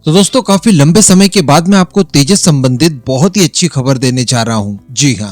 तो दोस्तों काफी लंबे समय के बाद मैं आपको तेजस संबंधित बहुत ही अच्छी खबर देने जा रहा हूं। जी हां,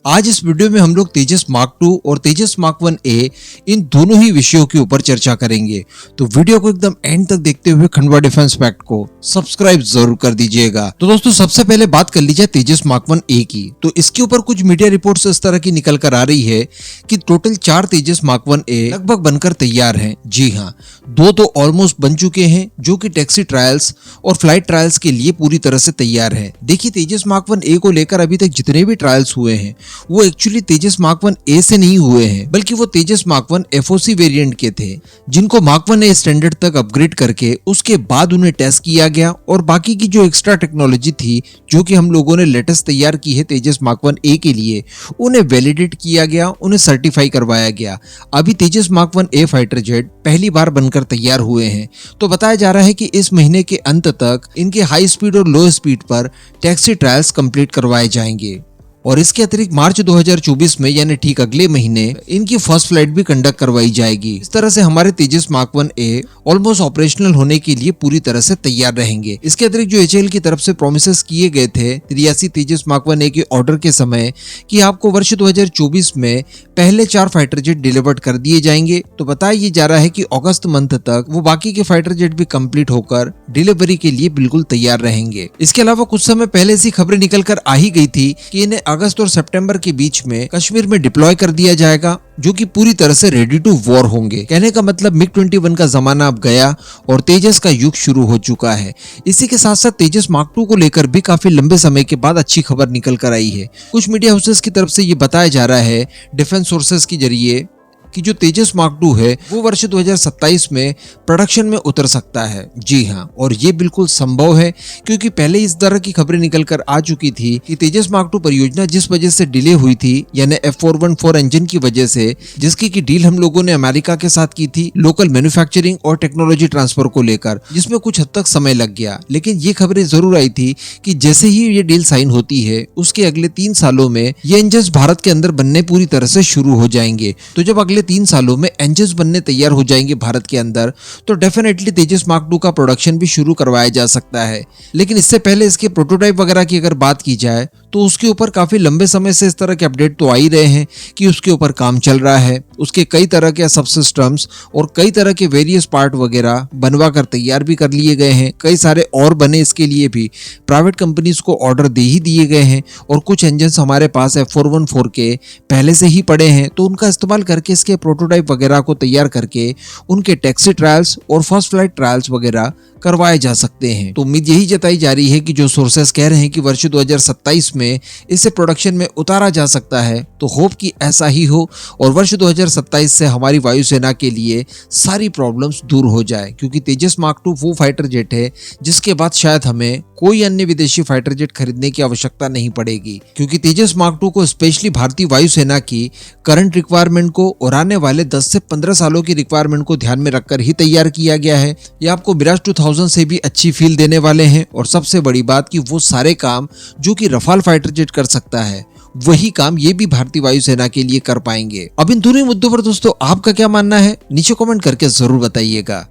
आज इस वीडियो में हम लोग तेजस मार्क 2 और तेजस मार्क 1A इन दोनों ही विषयों के ऊपर चर्चा करेंगे। तो वीडियो को एकदम एंड तक देखते हुए खंडवा डिफेंस फैक्ट को सब्सक्राइब जरूर कर दीजिएगा। तो दोस्तों सबसे पहले बात कर लीजिए तेजस मार्क 1A की। तो इसके ऊपर कुछ मीडिया रिपोर्ट्स इस तरह की निकल कर आ रही है कि टोटल 4 तेजस मार्क 1A लगभग बनकर तैयार हैं। जी हां, 2 तो ऑलमोस्ट बन चुके हैं जो कि टैक्सी ट्रायल्स और फ्लाइट ट्रायल्स के लिए पूरी तरह से तैयार है। देखिए तेजस मार्क 1A को लेकर अभी तक जितने भी ट्रायल्स हुए हैं वो एक्चुअली तेजस मार्क 1A से नहीं हुए हैं, बल्कि वो तेजस मार्क 1 FOC वेरिएंट के थे, जिनको मार्क 1A स्टैंडर्ड तक अपग्रेड करके उसके बाद उन्हें टेस्ट किया गया और बाकी की जो एक्स्ट्रा टेक्नोलॉजी थी जो कि हम लोगों ने लेटेस्ट तैयार की है तेजस मार्क 1A के लिए, उन्हें वैलिडेट किया गया, उन्हें सर्टिफाई करवाया गया। अभी तेजस मार्क 1A फाइटर जेट पहली बार बनकर तैयार हुए हैं। तो बताया जा रहा है कि इस महीने के अंत तक इनके हाई स्पीड और लो स्पीड पर टैक्सी ट्रायल्स कंप्लीट करवाए जाएंगे और इसके अतिरिक्त मार्च 2024 में यानी ठीक अगले महीने इनकी फर्स्ट फ्लाइट भी कंडक्ट करवाई जाएगी। इस तरह से हमारे तेजस मार्क 1A ऑलमोस्ट ऑपरेशनल होने के लिए पूरी तरह से तैयार रहेंगे। इसके अतिरिक्त जो HAL की तरफ से प्रोमिसेस किए गए थे 83 तेजस मार्क 1A के ऑर्डर के समय कि आपको वर्ष 2024 में पहले 4 फाइटर जेट डिलीवर्ड कर दिए जाएंगे, तो बताया जा रहा है कि अगस्त मंथ तक वो बाकी के फाइटर जेट भी कंप्लीट होकर डिलीवरी के लिए बिल्कुल तैयार रहेंगे। इसके अलावा कुछ समय पहले से खबरें निकल कर आ ही गई थी कि इन्हें अगस्त और सितंबर के बीच में कश्मीर में डिप्लॉय कर दिया जाएगा, जो कि पूरी तरह से रेडी टू वॉर होंगे। कहने का मतलब MiG-21 का जमाना अब गया और तेजस का युग शुरू हो चुका है। इसी के साथ साथ तेजस मार्क 2 को लेकर भी काफी लंबे समय के बाद अच्छी खबर निकल कर आई है। कुछ मीडिया हाउसेस की तरफ से ये बताया जा रहा है डिफेंस सोर्सेस के जरिए कि जो तेजस मार्क 2 है वो वर्ष 2027 में प्रोडक्शन में उतर सकता है। जी हां, और ये बिल्कुल संभव है क्योंकि पहले इस तरह की खबरें निकल कर आ चुकी थी कि तेजस मार्क 2 परियोजना जिस वजह से डिले हुई थी यानी F414 इंजन की वजह से, जिसकी की डील हम लोगों ने अमेरिका के साथ की थी लोकल मैन्युफैक्चरिंग और टेक्नोलॉजी ट्रांसफर को लेकर, जिसमें कुछ हद तक समय लग गया। लेकिन ये खबरें जरूर आई थी कि जैसे ही ये डील साइन होती है उसके अगले 3 सालों में ये इंजन भारत के अंदर बनने पूरी तरह से शुरू हो जाएंगे। तो जब अगले 3 सालों में इंजन्स बनने तैयार हो जाएंगे भारत के अंदर, तो डेफिनेटली तेजस मार्क 2 का प्रोडक्शन भी शुरू करवाया जा सकता है। लेकिन इससे पहले इसके प्रोटोटाइप वगैरह की अगर बात की जाए तो उसके ऊपर काफी लंबे समय से इस तरह के अपडेट तो आ ही रहे हैं कि उसके ऊपर काम चल रहा है। उसके कई तरह के सब सिस्टम्स और कई तरह के वेरियस पार्ट वगैरह बनवा कर तैयार भी कर लिए गए हैं। कई सारे और बने, इसके लिए भी प्राइवेट कंपनीज को ऑर्डर दे ही दिए गए हैं और कुछ इंजन्स हमारे पास F414 के पहले से ही पड़े हैं, तो उनका इस्तेमाल करके इसके प्रोटोटाइप वगैरह को तैयार करके उनके टैक्सी ट्रायल्स और फर्स्ट फ्लाइट ट्रायल्स वगैरह करवाए जा सकते हैं। तो उम्मीद यही जताई जा रही है कि जो सोर्सेस कह रहे हैं कि वर्ष 2027 में इसे प्रोडक्शन में उतारा जा सकता है, तो होप कि ऐसा ही हो और वर्ष 2027 से हमारी वायुसेना के लिए सारी प्रॉब्लम्स दूर हो जाए, क्योंकि तेजस मार्क 2 वो फाइटर जेट है जिसके बाद शायद हमें कोई अन्य विदेशी फाइटर जेट खरीदने की आवश्यकता नहीं पड़ेगी, क्योंकि तेजस मार्क 2 को स्पेशली भारतीय वायुसेना की करंट रिक्वायरमेंट को और आने वाले 10 से 15 सालों की रिक्वायरमेंट को ध्यान में रखकर ही तैयार किया गया है। ये आपको मिराज 2000 से भी अच्छी फील देने वाले हैं और सबसे बड़ी बात कि वो सारे काम जो कि रफाल फाइटर जेट कर सकता है वही काम ये भी भारतीय वायुसेना के लिए कर पाएंगे। अब इन दोनों मुद्दों पर दोस्तों आपका क्या मानना है नीचे कमेंट करके जरूर बताइएगा।